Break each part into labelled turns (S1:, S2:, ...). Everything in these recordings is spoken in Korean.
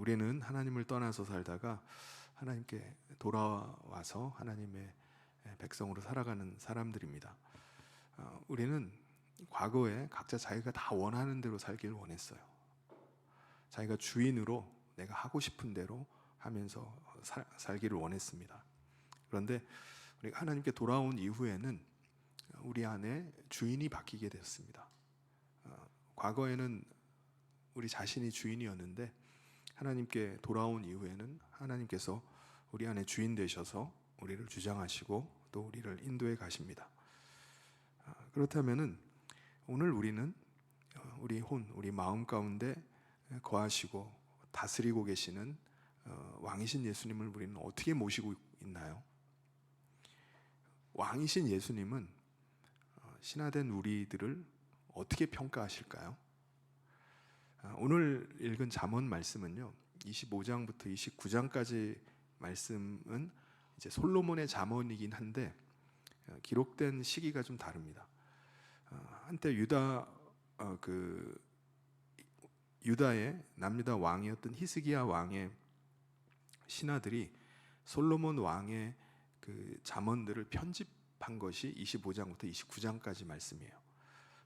S1: 우리는 하나님을 떠나서 살다가 하나님께 돌아와서 하나님의 백성으로 살아가는 사람들입니다. 우리는 과거에 각자 자기가 다 원하는 대로 살기를 원했어요. 자기가 주인으로 내가 하고 싶은 대로 하면서 살기를 원했습니다. 그런데 우리가 하나님께 돌아온 이후에는 우리 안에 주인이 바뀌게 되었습니다. 과거에는 우리 자신이 주인이었는데 하나님께 돌아온 이후에는 하나님께서 우리 안에 주인 되셔서 우리를 주장하시고 또 우리를 인도해 가십니다. 그렇다면은 오늘 우리는 우리 마음 가운데 거하시고 다스리고 계시는 왕이신 예수님을 우리는 어떻게 모시고 있나요? 왕이신 예수님은 신화된 우리들을 어떻게 평가하실까요? 오늘 읽은 잠언 말씀은요, 25장부터 29장까지 말씀은 이제 솔로몬의 잠언이긴 한데 기록된 시기가 좀 다릅니다. 한때 유다의 남유다 왕이었던 히스기야 왕의 신하들이 솔로몬 왕의 그 잠언들을 편집한 것이 25장부터 29장까지 말씀이에요.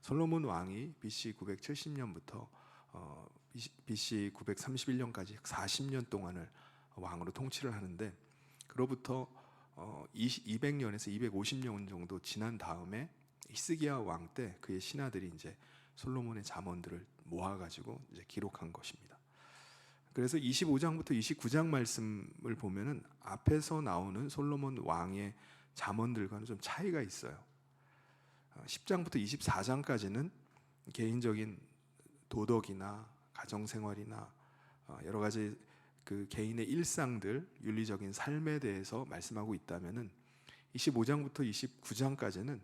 S1: 솔로몬 왕이 BC 970년부터 BC 931년까지 40년 동안을 왕으로 통치를 하는데, 그로부터 200년에서 250년 정도 지난 다음에 히스기야 왕 때 그의 신하들이 이제 솔로몬의 잠언들을 모아가지고 이제 기록한 것입니다. 그래서 25장부터 29장 말씀을 보면은 앞에서 나오는 솔로몬 왕의 잠언들과는 좀 차이가 있어요. 10장부터 24장까지는 개인적인 도덕이나 가정생활이나 여러 가지 그 개인의 일상들, 윤리적인 삶에 대해서 말씀하고 있다면은 25장부터 29장까지는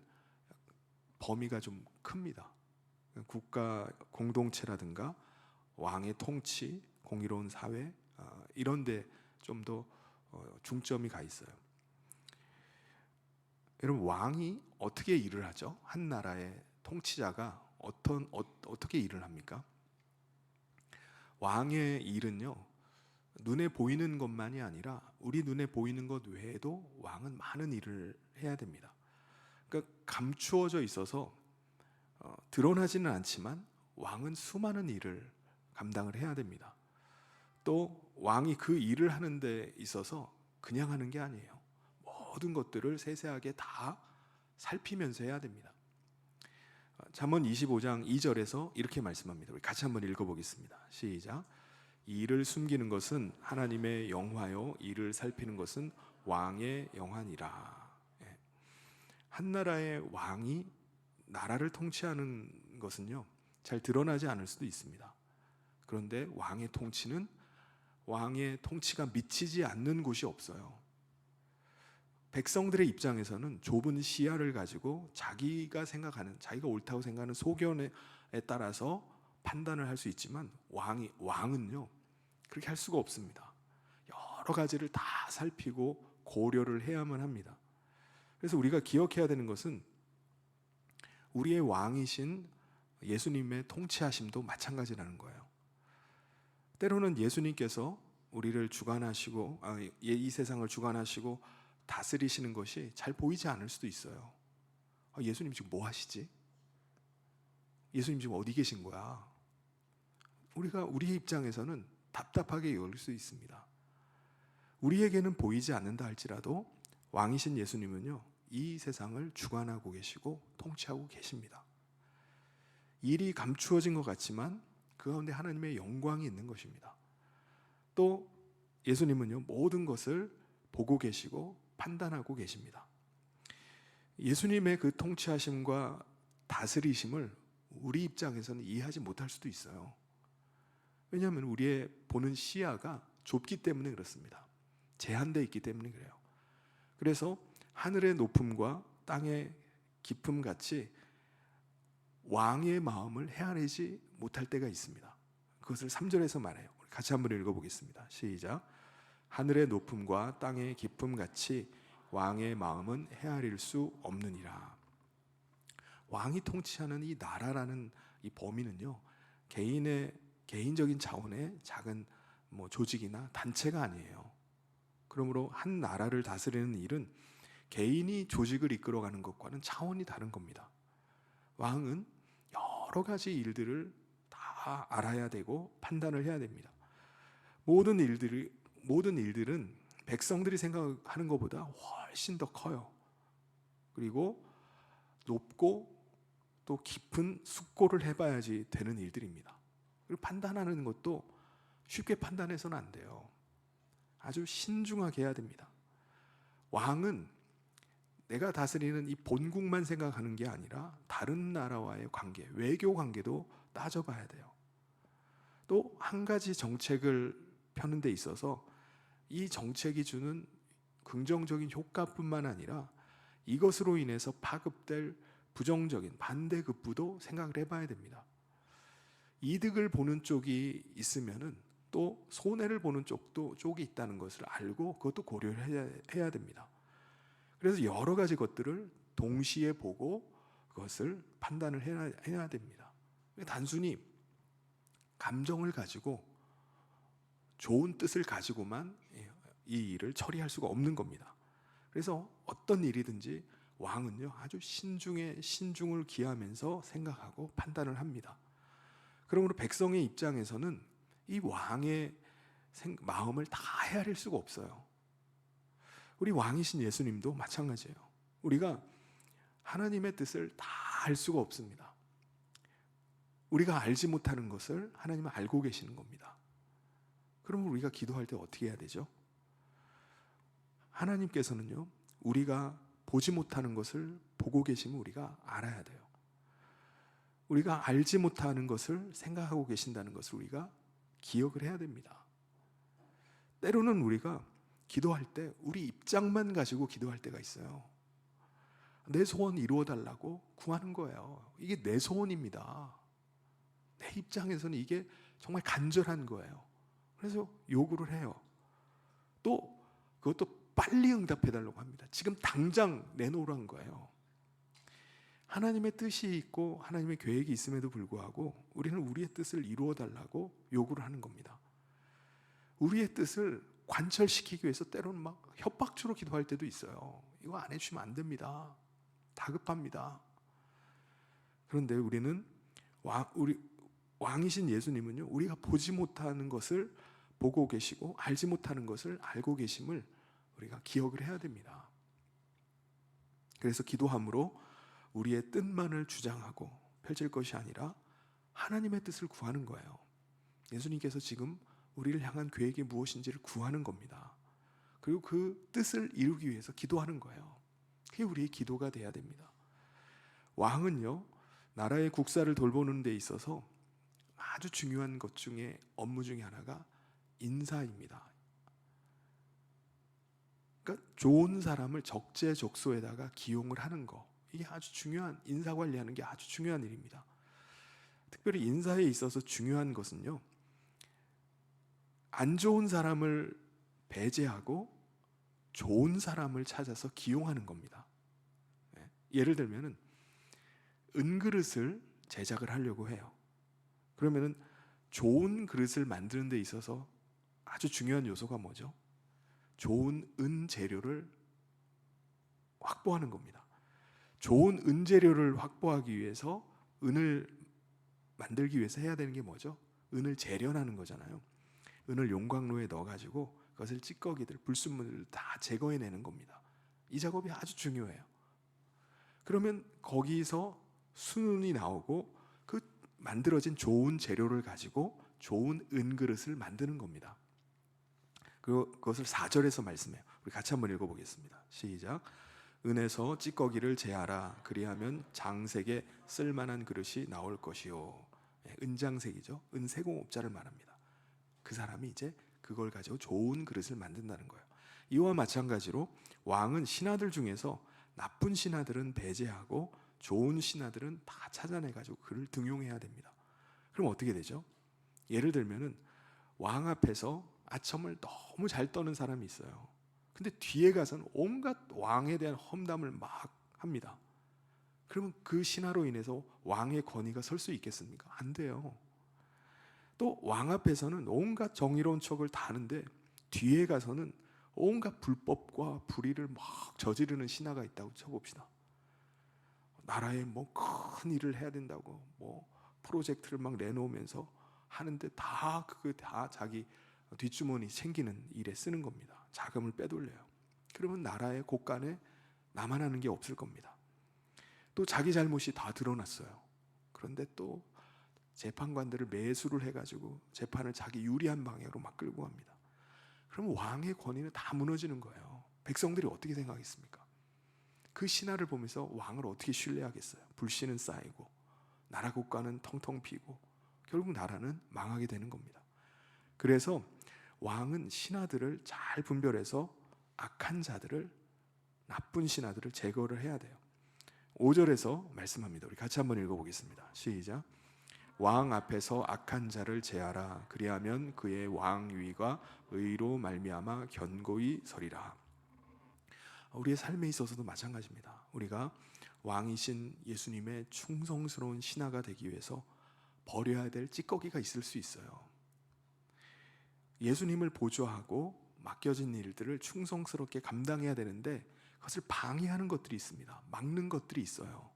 S1: 범위가 좀 큽니다. 국가 공동체라든가 왕의 통치, 공의로운 사회, 이런 데 좀 더 중점이 가 있어요. 여러분, 왕이 어떻게 일을 하죠? 한 나라의 통치자가 어떻게 일을 합니까? 왕의 일은요, 눈에 보이는 것만이 아니라 우리 눈에 보이는 것 외에도 왕은 많은 일을 해야 됩니다. 그러니까 감추어져 있어서 드러나지는 않지만 왕은 수많은 일을 감당을 해야 됩니다. 또 왕이 그 일을 하는 데 있어서 그냥 하는 게 아니에요. 모든 것들을 세세하게 다 살피면서 해야 됩니다. 잠언 25장 2절에서 이렇게 말씀합니다. 우리 같이 한번 읽어보겠습니다. 시작. 이를 숨기는 것은 하나님의 영화요, 이를 살피는 것은 왕의 영화니라. 한 나라의 왕이 나라를 통치하는 것은요, 잘 드러나지 않을 수도 있습니다. 그런데 왕의 통치가 미치지 않는 곳이 없어요. 백성들의 입장에서는 좁은 시야를 가지고 자기가 옳다고 생각하는 소견에 따라서 판단을 할 수 있지만 왕은요, 그렇게 할 수가 없습니다. 여러 가지를 다 살피고 고려를 해야만 합니다. 그래서 우리가 기억해야 되는 것은 우리의 왕이신 예수님의 통치하심도 마찬가지라는 거예요. 때로는 예수님께서 우리를 주관하시고 이 세상을 주관하시고 다스리시는 것이 잘 보이지 않을 수도 있어요. 예수님 지금 뭐 하시지? 예수님 지금 어디 계신 거야? 우리의 입장에서는 답답하게 여길 수 있습니다. 우리에게는 보이지 않는다 할지라도 왕이신 예수님은요, 이 세상을 주관하고 계시고 통치하고 계십니다. 일이 감추어진 것 같지만 그 가운데 하나님의 영광이 있는 것입니다. 또 예수님은요, 모든 것을 보고 계시고 판단하고 계십니다. 예수님의 그 통치하심과 다스리심을 우리 입장에서는 이해하지 못할 수도 있어요. 왜냐하면 우리의 보는 시야가 좁기 때문에 그렇습니다. 제한되어 있기 때문에 그래요. 그래서 하늘의 높음과 땅의 깊음 같이 왕의 마음을 헤아리지 못할 때가 있습니다. 그것을 3절에서 말해요. 우리 같이 한번 읽어보겠습니다. 시작. 하늘의 높음과 땅의 깊음 같이 왕의 마음은 헤아릴 수 없느니라. 왕이 통치하는 이 나라라는 이 범위는요, 개인적인 차원의 작은 뭐 조직이나 단체가 아니에요. 그러므로 한 나라를 다스리는 일은 개인이 조직을 이끌어가는 것과는 차원이 다른 겁니다. 왕은 여러 가지 일들을 다 알아야 되고 판단을 해야 됩니다. 모든 일들은 백성들이 생각하는 것보다 훨씬 더 커요. 그리고 높고 또 깊은 숙고를 해봐야지 되는 일들입니다. 그리고 판단하는 것도 쉽게 판단해서는 안 돼요. 아주 신중하게 해야 됩니다. 왕은 내가 다스리는 이 본국만 생각하는 게 아니라 다른 나라와의 관계, 외교 관계도 따져봐야 돼요. 또 한 가지 정책을 펴는 데 있어서 이 정책이 주는 긍정적인 효과뿐만 아니라 이것으로 인해서 파급될 부정적인 반대급부도 생각을 해봐야 됩니다. 이득을 보는 쪽이 있으면은 또 손해를 보는 쪽이 있다는 것을 알고 그것도 고려를 해야 됩니다. 그래서 여러 가지 것들을 동시에 보고 그것을 판단을 해야 됩니다. 단순히 감정을 가지고 좋은 뜻을 가지고만 이 일을 처리할 수가 없는 겁니다. 그래서 어떤 일이든지 왕은요 아주 신중을 기하면서 생각하고 판단을 합니다. 그러므로 백성의 입장에서는 이 왕의 마음을 다 헤아릴 수가 없어요. 우리 왕이신 예수님도 마찬가지예요. 우리가 하나님의 뜻을 다 알 수가 없습니다. 우리가 알지 못하는 것을 하나님은 알고 계시는 겁니다. 그러면 우리가 기도할 때 어떻게 해야 되죠? 하나님께서는요 우리가 보지 못하는 것을 보고 계시면 우리가 알아야 돼요. 우리가 알지 못하는 것을 생각하고 계신다는 것을 우리가 기억을 해야 됩니다. 때로는 우리가 기도할 때 우리 입장만 가지고 기도할 때가 있어요. 내 소원 이루어달라고 구하는 거예요. 이게 내 소원입니다. 내 입장에서는 이게 정말 간절한 거예요. 그래서 요구를 해요. 또 그것도 빨리 응답해달라고 합니다. 지금 당장 내놓으라는 거예요. 하나님의 뜻이 있고 하나님의 계획이 있음에도 불구하고 우리는 우리의 뜻을 이루어달라고 요구를 하는 겁니다. 우리의 뜻을 관철시키기 위해서 때로는 막 협박주로 기도할 때도 있어요. 이거 안 해주시면 안 됩니다. 다급합니다. 그런데 우리는 왕이신 예수님은요 우리가 보지 못하는 것을 보고 계시고 알지 못하는 것을 알고 계심을 우리가 기억을 해야 됩니다. 그래서 기도함으로 우리의 뜻만을 주장하고 펼칠 것이 아니라 하나님의 뜻을 구하는 거예요. 예수님께서 지금 우리를 향한 계획이 무엇인지를 구하는 겁니다. 그리고 그 뜻을 이루기 위해서 기도하는 거예요. 그게 우리의 기도가 돼야 됩니다. 왕은요 나라의 국사를 돌보는 데 있어서 아주 중요한 것 중에 업무 중에 하나가 인사입니다. 그러니까 좋은 사람을 적재적소에다가 기용을 하는 거, 이게 아주 중요한, 인사 관리하는 게 아주 중요한 일입니다. 특별히 인사에 있어서 중요한 것은요 안 좋은 사람을 배제하고 좋은 사람을 찾아서 기용하는 겁니다. 예를 들면은 은그릇을 제작을 하려고 해요. 그러면은 좋은 그릇을 만드는 데 있어서 아주 중요한 요소가 뭐죠? 좋은 은 재료를 확보하는 겁니다. 좋은 은 재료를 확보하기 위해서 은을 만들기 위해서 해야 되는 게 뭐죠? 은을 재련하는 거잖아요. 은을 용광로에 넣어가지고 그것을 찌꺼기들, 불순물을 다 제거해내는 겁니다. 이 작업이 아주 중요해요. 그러면 거기서 순은이 나오고 그 만들어진 좋은 재료를 가지고 좋은 은그릇을 만드는 겁니다. 그것을 4절에서 말씀해요. 우리 같이 한번 읽어보겠습니다. 시작. 은에서 찌꺼기를 제하라. 그리하면 장색에 쓸만한 그릇이 나올 것이요. 은장색이죠. 은세공업자를 말합니다. 그 사람이 이제 그걸 가지고 좋은 그릇을 만든다는 거예요. 이와 마찬가지로 왕은 신하들 중에서 나쁜 신하들은 배제하고 좋은 신하들은 다 찾아내가지고 그를 등용해야 됩니다. 그럼 어떻게 되죠? 예를 들면은 왕 앞에서 아첨을 너무 잘 떠는 사람이 있어요. 근데 뒤에 가서는 온갖 왕에 대한 험담을 막 합니다. 그러면 그 신하로 인해서 왕의 권위가 설 수 있겠습니까? 안 돼요. 또 왕 앞에서는 온갖 정의로운 척을 다 하는데 뒤에 가서는 온갖 불법과 불의를 막 저지르는 신하가 있다고 쳐봅시다. 나라에 뭐 큰 일을 해야 된다고 뭐 프로젝트를 막 내놓으면서 하는데 다 자기 뒷주머니 챙기는 일에 쓰는 겁니다. 자금을 빼돌려요. 그러면 나라의 곳간에 남아나는 게 없을 겁니다. 또 자기 잘못이 다 드러났어요. 그런데 또 재판관들을 매수를 해가지고 재판을 자기 유리한 방향으로 막 끌고 갑니다. 그럼 왕의 권위는 다 무너지는 거예요. 백성들이 어떻게 생각했습니까? 그 신하를 보면서 왕을 어떻게 신뢰하겠어요? 불신은 쌓이고 나라 국가는 텅텅 비고 결국 나라는 망하게 되는 겁니다. 그래서 왕은 신하들을 잘 분별해서 악한 자들을, 나쁜 신하들을 제거를 해야 돼요. 5절에서 말씀합니다. 우리 같이 한번 읽어보겠습니다. 시작. 왕 앞에서 악한 자를 제하라. 그리하면 그의 왕위가 의로 말미암아 견고히 서리라. 우리의 삶에 있어서도 마찬가지입니다. 우리가 왕이신 예수님의 충성스러운 신하가 되기 위해서 버려야 될 찌꺼기가 있을 수 있어요. 예수님을 보조하고 맡겨진 일들을 충성스럽게 감당해야 되는데 그것을 방해하는 것들이 있습니다. 막는 것들이 있어요.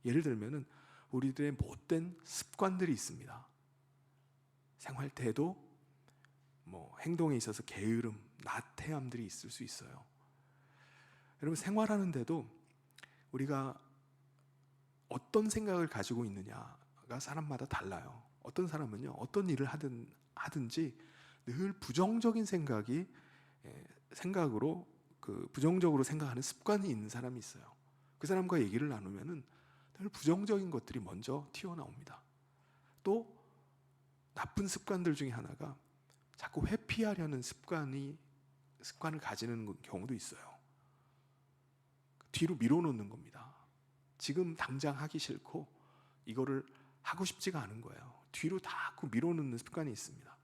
S1: 예를 들면은 우리들의 못된 습관들이 있습니다. 생활 태도, 뭐 행동에 있어서 게으름, 나태함들이 있을 수 있어요. 여러분 생활하는데도 우리가 어떤 생각을 가지고 있느냐가 사람마다 달라요. 어떤 사람은요, 어떤 일을 하든지 늘 부정적인 생각으로 부정적으로 생각하는 습관이 있는 사람이 있어요. 그 사람과 얘기를 나누면은 늘 부정적인 것들이 먼저 튀어나옵니다. 또 나쁜 습관들 중에 하나가 자꾸 회피하려는 습관을 가지는 경우도 있어요. 뒤로 밀어놓는 겁니다. 지금 당장 하기 싫고 이거를 하고 싶지가 않은 거예요. 뒤로 자꾸 밀어놓는 습관이 있습니다.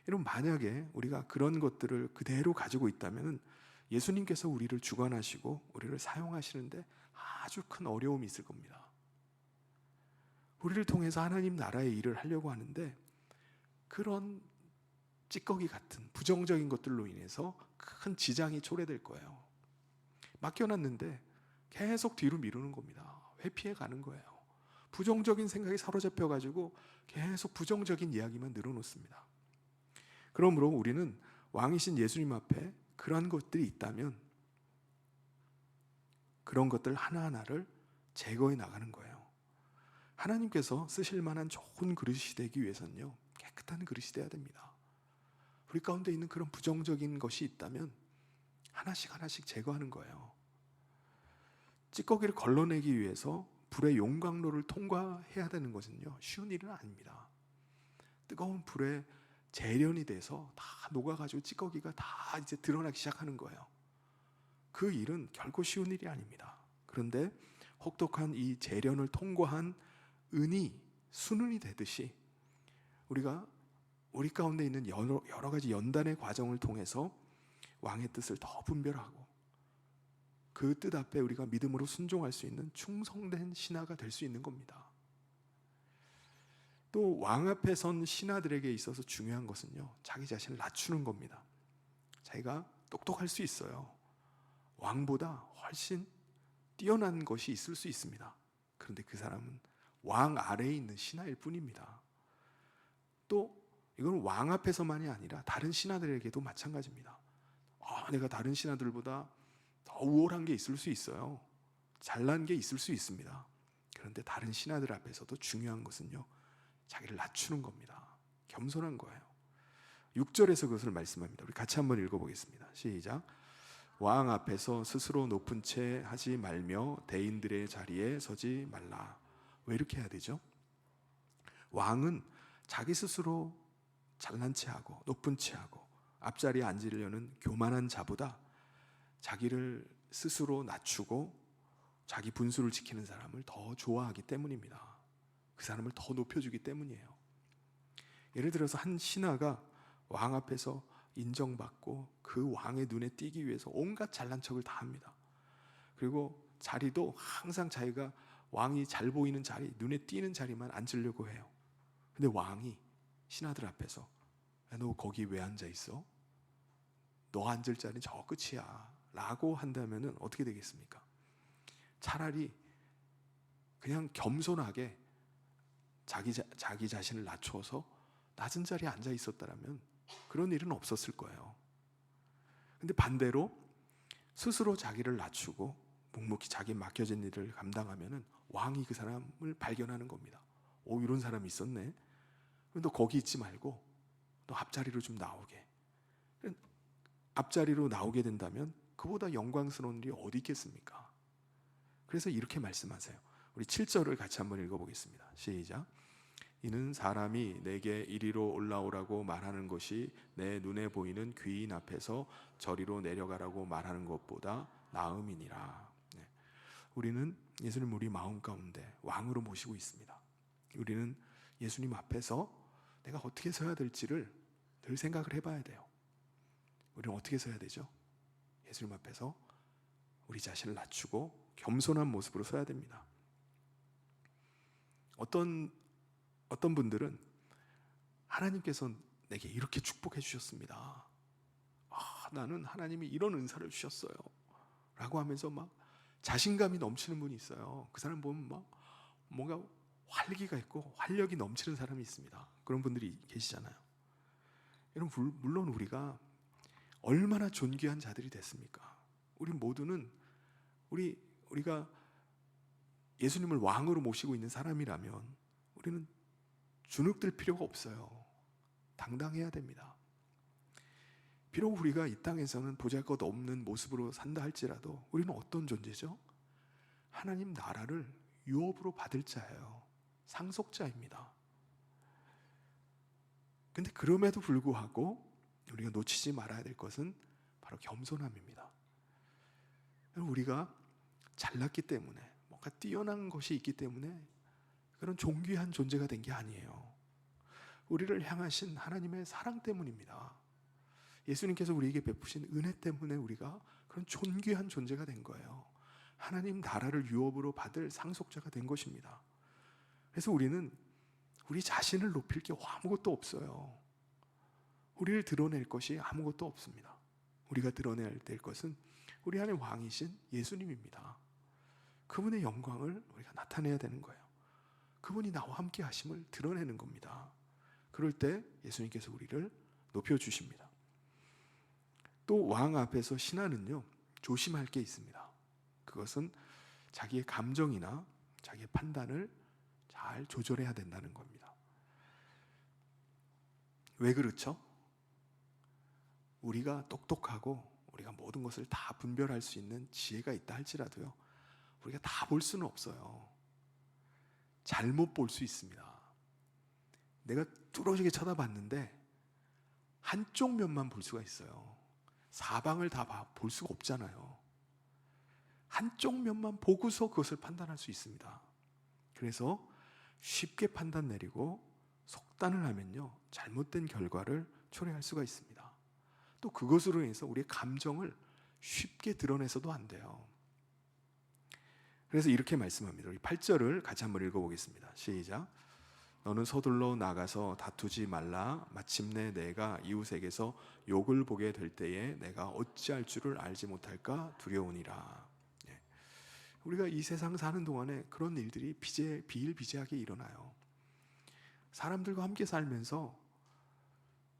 S1: 여러분 만약에 우리가 그런 것들을 그대로 가지고 있다면 예수님께서 우리를 주관하시고 우리를 사용하시는데 아주 큰 어려움이 있을 겁니다. 우리를 통해서 하나님 나라의 일을 하려고 하는데 그런 찌꺼기 같은 부정적인 것들로 인해서 큰 지장이 초래될 거예요. 맡겨놨는데 계속 뒤로 미루는 겁니다. 회피해 가는 거예요. 부정적인 생각에 사로잡혀가지고 계속 부정적인 이야기만 늘어놓습니다. 그러므로 우리는 왕이신 예수님 앞에 그런 것들이 있다면 그런 것들 하나하나를 제거해 나가는 거예요. 하나님께서 쓰실 만한 좋은 그릇이 되기 위해서는요, 깨끗한 그릇이 돼야 됩니다. 우리 가운데 있는 그런 부정적인 것이 있다면 하나씩 제거하는 거예요. 찌꺼기를 걸러내기 위해서 불의 용광로를 통과해야 되는 것은요, 쉬운 일은 아닙니다. 뜨거운 불에 재련이 돼서 다 녹아가지고 찌꺼기가 다 이제 드러나기 시작하는 거예요. 그 일은 결코 쉬운 일이 아닙니다. 그런데 혹독한 이 재련을 통과한 은이 순은이 되듯이 우리가 우리 가운데 있는 여러 가지 연단의 과정을 통해서 왕의 뜻을 더 분별하고 그 뜻 앞에 우리가 믿음으로 순종할 수 있는 충성된 신하가 될 수 있는 겁니다. 또 왕 앞에 선 신하들에게 있어서 중요한 것은요, 자기 자신을 낮추는 겁니다. 자기가 똑똑할 수 있어요. 왕보다 훨씬 뛰어난 것이 있을 수 있습니다. 그런데 그 사람은 왕 아래에 있는 신하일 뿐입니다. 또 이건 왕 앞에서만이 아니라 다른 신하들에게도 마찬가지입니다. 내가 다른 신하들보다 더 우월한 게 있을 수 있어요. 잘난 게 있을 수 있습니다. 그런데 다른 신하들 앞에서도 중요한 것은요, 자기를 낮추는 겁니다. 겸손한 거예요. 6절에서 그것을 말씀합니다. 우리 같이 한번 읽어보겠습니다. 시작. 왕 앞에서 스스로 높은 채 하지 말며 대인들의 자리에 서지 말라. 왜 이렇게 해야 되죠? 왕은 자기 스스로 잘난 채 하고 높은 채 하고 앞자리에 앉으려는 교만한 자보다 자기를 스스로 낮추고 자기 분수를 지키는 사람을 더 좋아하기 때문입니다. 그 사람을 더 높여주기 때문이에요. 예를 들어서 한 신하가 왕 앞에서 인정받고 그 왕의 눈에 띄기 위해서 온갖 잘난 척을 다 합니다. 그리고 자리도 항상 자기가 왕이 잘 보이는 자리, 눈에 띄는 자리만 앉으려고 해요. 근데 왕이 신하들 앞에서 야, 너 거기 왜 앉아 있어? 너 앉을 자리는 저 끝이야 라고 한다면 어떻게 되겠습니까? 차라리 그냥 겸손하게 자기 자신을 낮춰서 낮은 자리에 앉아 있었다면 그런 일은 없었을 거예요. 근데 반대로 스스로 자기를 낮추고 묵묵히 자기 맡겨진 일을 감당하면 왕이 그 사람을 발견하는 겁니다. 오, 이런 사람이 있었네. 너 거기 있지 말고 너 앞자리로 좀 나오게. 앞자리로 나오게 된다면 그보다 영광스러운 일이 어디 있겠습니까? 그래서 이렇게 말씀하세요. 우리 7절을 같이 한번 읽어보겠습니다. 시작. 이는 사람이 내게 이리로 올라오라고 말하는 것이 내 눈에 보이는 귀인 앞에서 저리로 내려가라고 말하는 것보다 나음이니라. 네. 우리는 예수님 우리 마음 가운데 왕으로 모시고 있습니다. 우리는 예수님 앞에서 내가 어떻게 서야 될지를 늘 생각을 해봐야 돼요. 우리는 어떻게 서야 되죠? 예수님 앞에서 우리 자신을 낮추고 겸손한 모습으로 서야 됩니다. 어떤 분들은 하나님께서 내게 이렇게 축복해 주셨습니다. 나는 하나님이 이런 은사를 주셨어요 라고 하면서 막 자신감이 넘치는 분이 있어요. 그 사람 보면 막 뭔가 활기가 있고 활력이 넘치는 사람이 있습니다. 그런 분들이 계시잖아요. 여러분, 물론 우리가 얼마나 존귀한 자들이 됐습니까? 우리 모두는 우리가 예수님을 왕으로 모시고 있는 사람이라면 우리는 주눅들 필요가 없어요. 당당해야 됩니다. 비록 우리가 이 땅에서는 보잘것없는 모습으로 산다 할지라도 우리는 어떤 존재죠? 하나님 나라를 유업으로 받을 자예요. 상속자입니다. 근데 그럼에도 불구하고 우리가 놓치지 말아야 될 것은 바로 겸손함입니다. 우리가 잘났기 때문에 뭔가 뛰어난 것이 있기 때문에 그런 존귀한 존재가 된 게 아니에요. 우리를 향하신 하나님의 사랑 때문입니다. 예수님께서 우리에게 베푸신 은혜 때문에 우리가 그런 존귀한 존재가 된 거예요. 하나님 나라를 유업으로 받을 상속자가 된 것입니다. 그래서 우리는 우리 자신을 높일 게 아무것도 없어요. 우리를 드러낼 것이 아무것도 없습니다. 우리가 드러내야 될 것은 우리 안에 왕이신 예수님입니다. 그분의 영광을 우리가 나타내야 되는 거예요. 그분이 나와 함께 하심을 드러내는 겁니다. 그럴 때 예수님께서 우리를 높여주십니다. 또 왕 앞에서 신하는요, 조심할 게 있습니다. 그것은 자기의 감정이나 자기의 판단을 잘 조절해야 된다는 겁니다. 왜 그렇죠? 우리가 똑똑하고 우리가 모든 것을 다 분별할 수 있는 지혜가 있다 할지라도요, 우리가 다 볼 수는 없어요. 잘못 볼 수 있습니다. 내가 뚫어지게 쳐다봤는데 한쪽 면만 볼 수가 있어요. 사방을 다 볼 수가 없잖아요. 한쪽 면만 보고서 그것을 판단할 수 있습니다. 그래서 쉽게 판단 내리고 속단을 하면요, 잘못된 결과를 초래할 수가 있습니다. 또 그것으로 인해서 우리의 감정을 쉽게 드러내서도 안 돼요. 그래서 이렇게 말씀합니다. 우리 8절을 같이 한번 읽어보겠습니다. 시작. 너는 서둘러 나가서 다투지 말라. 마침내 내가 이웃에게서 욕을 보게 될 때에 내가 어찌할 줄을 알지 못할까 두려우니라. 우리가 이 세상 사는 동안에 그런 일들이 비일비재하게 일어나요. 사람들과 함께 살면서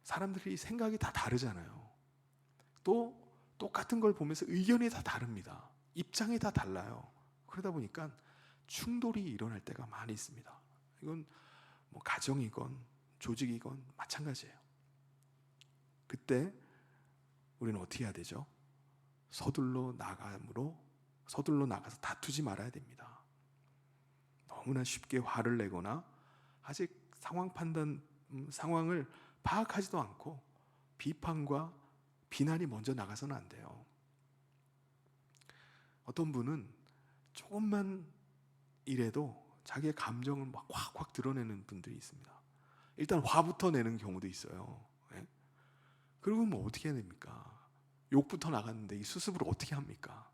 S1: 사람들이 생각이 다 다르잖아요. 또 똑같은 걸 보면서 의견이 다 다릅니다. 입장이 다 달라요. 그러다 보니까 충돌이 일어날 때가 많이 있습니다. 이건 뭐 가정이건 조직이건 마찬가지예요. 그때 우리는 어떻게 해야 되죠? 서둘러 나가서 다투지 말아야 됩니다. 너무나 쉽게 화를 내거나 아직 상황을 파악하지도 않고 비판과 비난이 먼저 나가서는 안 돼요. 어떤 분은 조금만 이래도 자기의 감정을 막 확 드러내는 분들이 있습니다. 일단 화부터 내는 경우도 있어요. 그리고 뭐 어떻게 해야 됩니까? 욕부터 나갔는데 이 수습을 어떻게 합니까?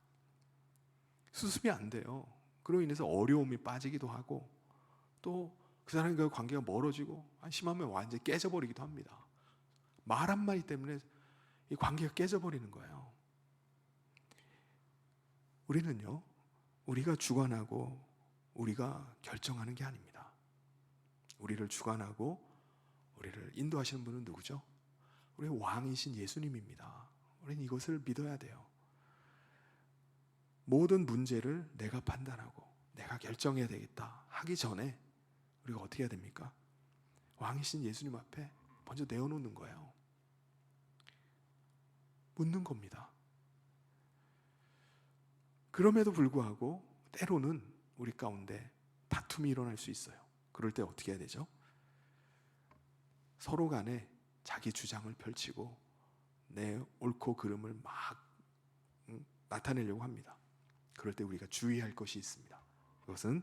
S1: 수습이 안 돼요. 그로 인해서 어려움이 빠지기도 하고 또 그 사람과 관계가 멀어지고 심하면 완전히 깨져버리기도 합니다. 말 한마디 때문에 이 관계가 깨져버리는 거예요. 우리는요, 우리가 주관하고 우리가 결정하는 게 아닙니다. 우리를 주관하고 우리를 인도하시는 분은 누구죠? 우리 왕이신 예수님입니다. 우리는 이것을 믿어야 돼요. 모든 문제를 내가 판단하고 내가 결정해야 되겠다 하기 전에 우리가 어떻게 해야 됩니까? 왕이신 예수님 앞에 먼저 내어놓는 거예요. 묻는 겁니다. 그럼에도 불구하고 때로는 우리 가운데 다툼이 일어날 수 있어요. 그럴 때 어떻게 해야 되죠? 서로 간에 자기 주장을 펼치고 내 옳고 그름을 막 나타내려고 합니다. 그럴 때 우리가 주의할 것이 있습니다. 그것은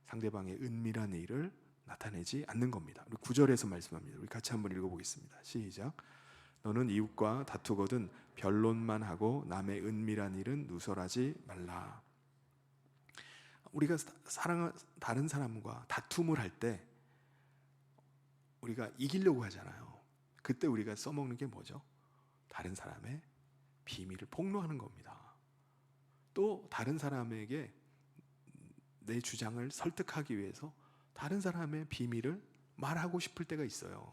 S1: 상대방의 은밀한 일을 나타내지 않는 겁니다. 우리 9절에서 말씀합니다. 우리 같이 한번 읽어보겠습니다. 시작. 너는 이웃과 다투거든 변론만 하고 남의 은밀한 일은 누설하지 말라. 우리가 다른 사람과 다툼을 할 때 우리가 이기려고 하잖아요. 그때 우리가 써먹는 게 뭐죠? 다른 사람의 비밀을 폭로하는 겁니다. 또 다른 사람에게 내 주장을 설득하기 위해서 다른 사람의 비밀을 말하고 싶을 때가 있어요.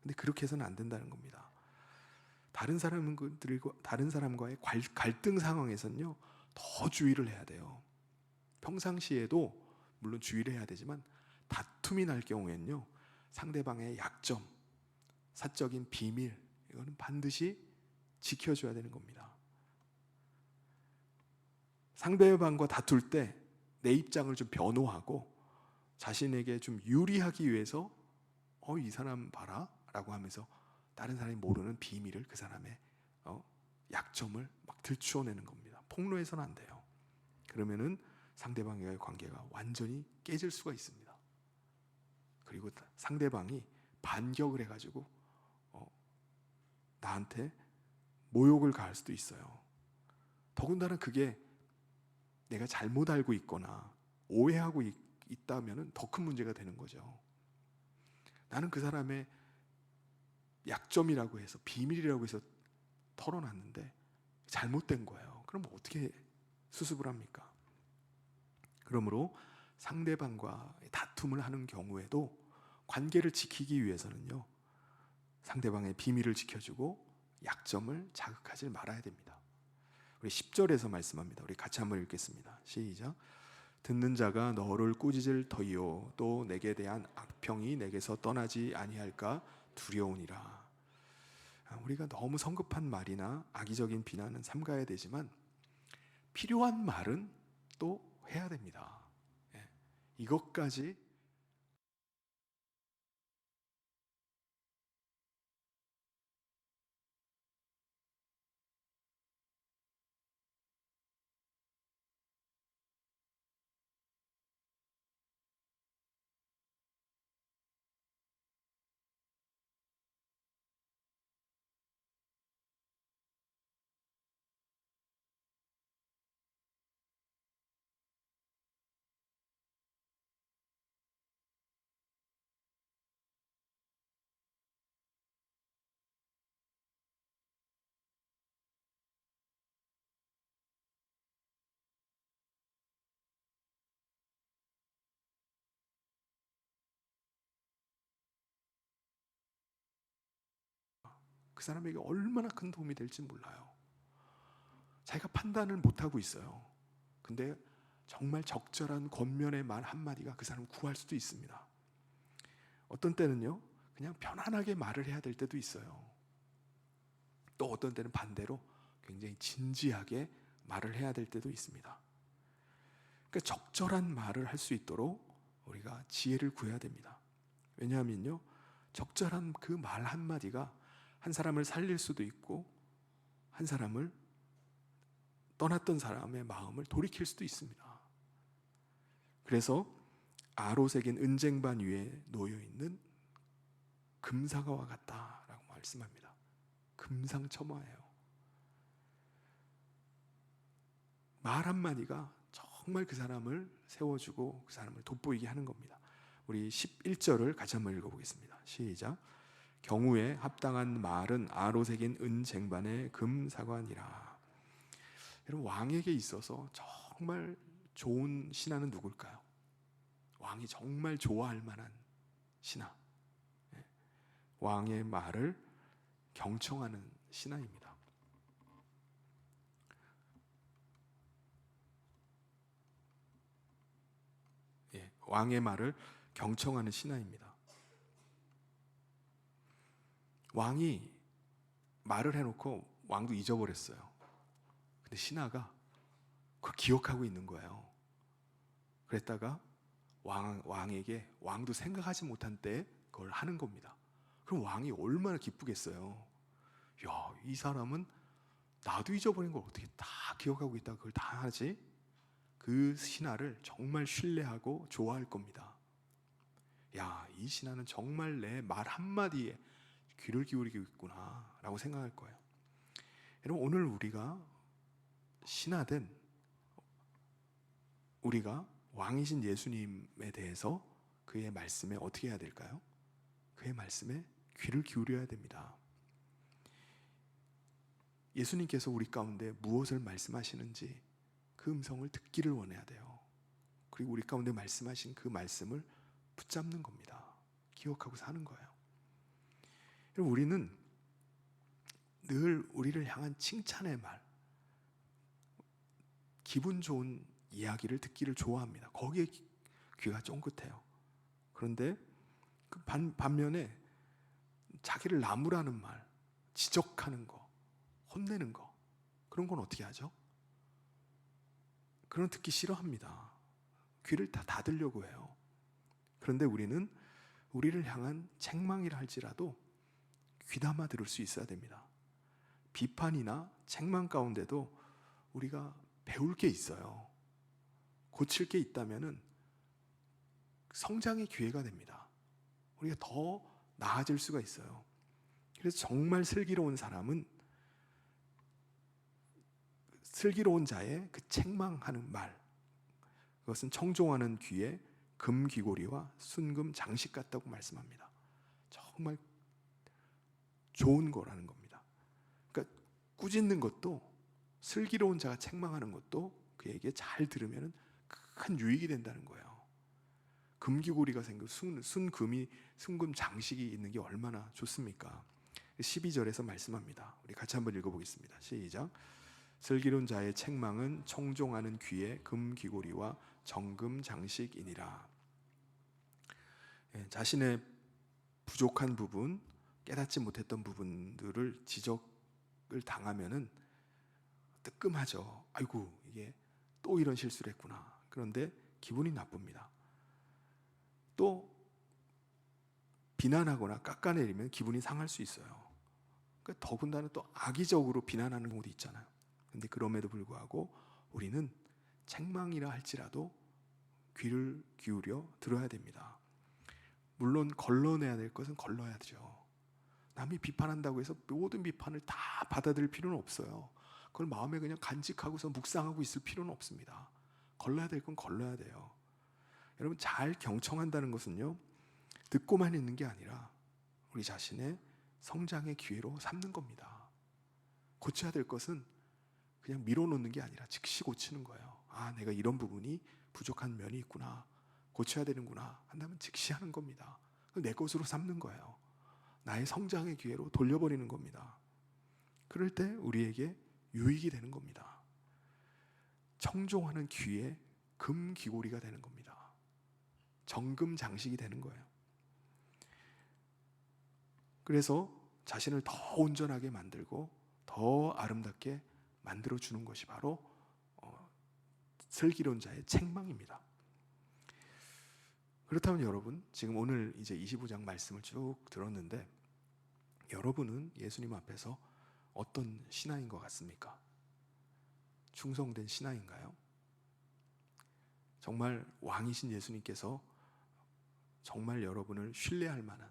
S1: 근데 그렇게 해서는 안 된다는 겁니다. 다른 사람과의 갈등 상황에서는요, 더 주의를 해야 돼요. 평상시에도 물론 주의를 해야 되지만 다툼이 날 경우에는요, 상대방의 약점, 사적인 비밀, 이거는 반드시 지켜줘야 되는 겁니다. 상대방과 다툴 때 내 입장을 좀 변호하고 자신에게 좀 유리하기 위해서 이 사람 봐라 라고 하면서 다른 사람이 모르는 비밀을, 그 사람의 약점을 막 들추어내는 겁니다. 폭로해서는 안 돼요. 그러면은 상대방과의 관계가 완전히 깨질 수가 있습니다. 그리고 상대방이 반격을 해가지고 나한테 모욕을 가할 수도 있어요. 더군다나 그게 내가 잘못 알고 있거나 오해하고 있다면 더 큰 문제가 되는 거죠. 나는 그 사람의 약점이라고 해서, 비밀이라고 해서 털어놨는데 잘못된 거예요. 그럼 어떻게 수습을 합니까? 그러므로 상대방과 다툼을 하는 경우에도 관계를 지키기 위해서는요, 상대방의 비밀을 지켜주고 약점을 자극하지 말아야 됩니다. 우리 10절에서 말씀합니다. 우리 같이 한번 읽겠습니다. 시작. 듣는 자가 너를 꾸짖을 터이요 또 내게 대한 악평이 내게서 떠나지 아니할까 두려우니라. 우리가 너무 성급한 말이나 악의적인 비난은 삼가야 되지만 필요한 말은 또 해야 됩니다. 이것까지 그 사람에게 얼마나 큰 도움이 될지 몰라요. 자기가 판단을 못하고 있어요. 근데 정말 적절한 권면의 말 한마디가 그 사람을 구할 수도 있습니다. 어떤 때는요, 그냥 편안하게 말을 해야 될 때도 있어요. 또 어떤 때는 반대로 굉장히 진지하게 말을 해야 될 때도 있습니다. 그러니까 적절한 말을 할 수 있도록 우리가 지혜를 구해야 됩니다. 왜냐하면요, 적절한 그 말 한마디가 한 사람을 살릴 수도 있고 한 사람을, 떠났던 사람의 마음을 돌이킬 수도 있습니다. 그래서 아롯에겐 은쟁반 위에 놓여있는 금사과와 같다라고 말씀합니다. 금상첨화예요. 말 한마디가 정말 그 사람을 세워주고 그 사람을 돋보이게 하는 겁니다. 우리 11절을 같이 한번 읽어보겠습니다. 시작. 경우에 합당한 말은 아로 새긴 은 쟁반에 금 사관이라. 여러분, 왕에게 있어서 정말 좋은 신하는 누굴까요? 왕이 정말 좋아할 만한 신하, 왕의 말을 경청하는 신하입니다. 왕의 말을 경청하는 신하입니다. 왕이 말을 해놓고 왕도 잊어버렸어요. 근데 신하가 그걸 기억하고 있는 거예요. 그랬다가 왕에게 왕도 생각하지 못한 때에 그걸 하는 겁니다. 그럼 왕이 얼마나 기쁘겠어요. 야, 이 사람은 나도 잊어버린 걸 어떻게 다 기억하고 있다가 그걸 다 하지? 그 신하를 정말 신뢰하고 좋아할 겁니다. 야, 이 신하는 정말 내 말 한마디에 귀를 기울이고 있구나 라고 생각할 거예요. 여러분, 오늘 우리가 신하된 우리가 왕이신 예수님에 대해서 그의 말씀에 어떻게 해야 될까요? 그의 말씀에 귀를 기울여야 됩니다. 예수님께서 우리 가운데 무엇을 말씀하시는지 그 음성을 듣기를 원해야 돼요. 그리고 우리 가운데 말씀하신 그 말씀을 붙잡는 겁니다. 기억하고 사는 거예요. 여러분, 우리는 늘 우리를 향한 칭찬의 말, 기분 좋은 이야기를 듣기를 좋아합니다. 거기에 귀가 쫑긋해요. 그런데 그 반면에 자기를 나무라는 말, 지적하는 거, 혼내는 거, 그런 건 어떻게 하죠? 그런 듣기 싫어합니다. 귀를 다 닫으려고 해요. 그런데 우리는 우리를 향한 책망이라 할지라도 귀담아 들을 수 있어야 됩니다. 비판이나 책망 가운데도 우리가 배울 게 있어요. 고칠 게 있다면은 성장의 기회가 됩니다. 우리가 더 나아질 수가 있어요. 그래서 정말 슬기로운 사람은 슬기로운 자의 그 책망하는 말, 그것은 청종하는 귀에 금귀고리와 순금 장식 같다고 말씀합니다. 정말 좋은 거라는 겁니다. 그러니까 꾸짖는 것도, 슬기로운 자가 책망하는 것도 그에게 잘 들으면 큰 유익이 된다는 거예요. 금귀고리가 생기고 순금 장식이 있는 게 얼마나 좋습니까? 12절에서 말씀합니다. 우리 같이 한번 읽어보겠습니다. 시작. 슬기로운 자의 책망은 청종하는 귀에 금귀고리와 정금 장식이니라. 자신의 부족한 부분, 깨닫지 못했던 부분들을 지적을 당하면은 뜨끔하죠. 아이고, 이게 또 이런 실수를 했구나. 그런데 기분이 나쁩니다. 또 비난하거나 깎아내리면 기분이 상할 수 있어요. 그러니까 더군다나 또 악의적으로 비난하는 경우도 있잖아요. 그런데 그럼에도 불구하고 우리는 책망이라 할지라도 귀를 기울여 들어야 됩니다. 물론 걸러내야 될 것은 걸러야죠. 남이 비판한다고 해서 모든 비판을 다 받아들일 필요는 없어요. 그걸 마음에 그냥 간직하고서 묵상하고 있을 필요는 없습니다. 걸러야 될 건 걸러야 돼요. 여러분, 잘 경청한다는 것은요, 듣고만 있는 게 아니라 우리 자신의 성장의 기회로 삼는 겁니다. 고쳐야 될 것은 그냥 밀어놓는 게 아니라 즉시 고치는 거예요. 아, 내가 이런 부분이 부족한 면이 있구나, 고쳐야 되는구나 한다면 즉시 하는 겁니다. 내 것으로 삼는 거예요. 나의 성장의 기회로 돌려버리는 겁니다. 그럴 때 우리에게 유익이 되는 겁니다. 청종하는 귀에 금귀고리가 되는 겁니다. 정금 장식이 되는 거예요. 그래서 자신을 더 온전하게 만들고 더 아름답게 만들어주는 것이 바로 슬기로운 자의 책망입니다. 그렇다면 여러분, 지금 오늘 이제 25장 말씀을 쭉 들었는데 여러분은 예수님 앞에서 어떤 신하인 것 같습니까? 충성된 신하인가요? 정말 왕이신 예수님께서 정말 여러분을 신뢰할 만한,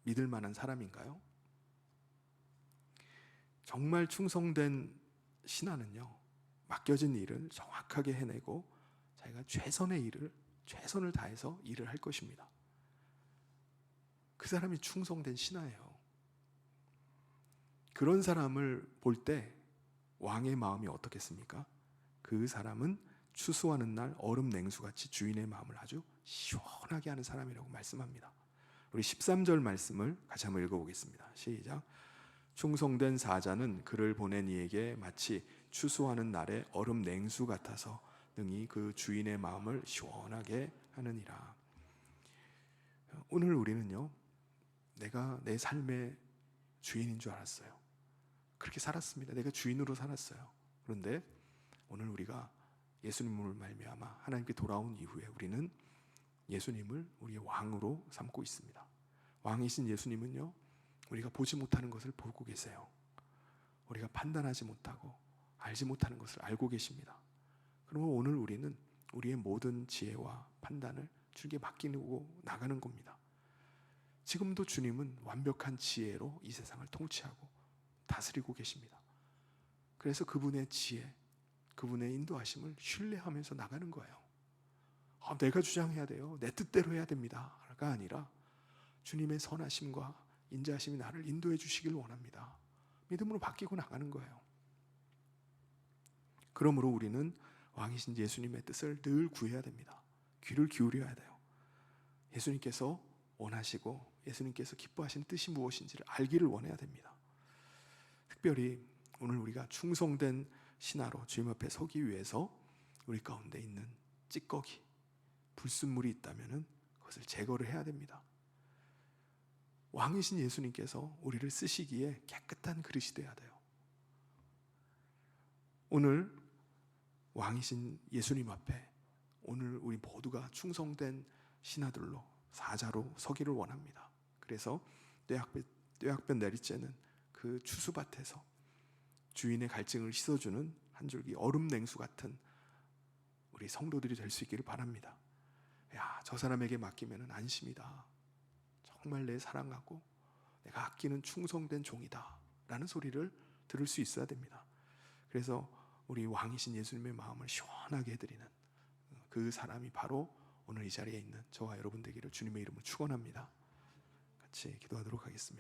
S1: 믿을 만한 사람인가요? 정말 충성된 신하는요, 맡겨진 일을 정확하게 해내고 자기가 최선의 일을 최선을 다해서 일을 할 것입니다. 그 사람이 충성된 신하예요. 그런 사람을 볼 때 왕의 마음이 어떻겠습니까? 그 사람은 추수하는 날 얼음 냉수같이 주인의 마음을 아주 시원하게 하는 사람이라고 말씀합니다. 우리 13절 말씀을 같이 한번 읽어보겠습니다. 시작. 충성된 사자는 그를 보낸 이에게 마치 추수하는 날에 얼음 냉수 같아서 능히 그 주인의 마음을 시원하게 하느니라. 오늘 우리는요, 내가 내 삶의 주인인 줄 알았어요. 그렇게 살았습니다. 내가 주인으로 살았어요. 그런데 오늘 우리가 예수님을 말미암아 하나님께 돌아온 이후에 우리는 예수님을 우리의 왕으로 삼고 있습니다. 왕이신 예수님은요, 우리가 보지 못하는 것을 보고 계세요. 우리가 판단하지 못하고 알지 못하는 것을 알고 계십니다. 그러면 오늘 우리는 우리의 모든 지혜와 판단을 주님께 맡기고 나가는 겁니다. 지금도 주님은 완벽한 지혜로 이 세상을 통치하고 다스리고 계십니다. 그래서 그분의 지혜, 그분의 인도하심을 신뢰하면서 나가는 거예요. 내가 주장해야 돼요. 내 뜻대로 해야 됩니다.가 아니라 주님의 선하심과 인자하심이 나를 인도해 주시길 원합니다. 믿음으로 바뀌고 나가는 거예요. 그러므로 우리는 왕이신 예수님의 뜻을 늘 구해야 됩니다. 귀를 기울여야 돼요. 예수님께서 원하시고 예수님께서 기뻐하시는 뜻이 무엇인지를 알기를 원해야 됩니다. 특별히 오늘 우리가 충성된 신하로 주님 앞에 서기 위해서 우리 가운데 있는 찌꺼기, 불순물이 있다면 그것을 제거를 해야 됩니다. 왕이신 예수님께서 우리를 쓰시기에 깨끗한 그릇이 되어야 돼요. 오늘 왕이신 예수님 앞에 오늘 우리 모두가 충성된 신하들로 사자로 서기를 원합니다. 그래서 떼약볕 내리쬐는 그 추수밭에서 주인의 갈증을 씻어주는 한 줄기 얼음 냉수 같은 우리 성도들이 될 수 있기를 바랍니다. 저 사람에게 맡기면 안심이다. 정말 내 사랑하고 내가 아끼는 충성된 종이다 라는 소리를 들을 수 있어야 됩니다. 그래서 우리 왕이신 예수님의 마음을 시원하게 해드리는 그 사람이 바로 오늘 이 자리에 있는 저와 여러분 되기를 주님의 이름으로 축원합니다. 같이 기도하도록 하겠습니다.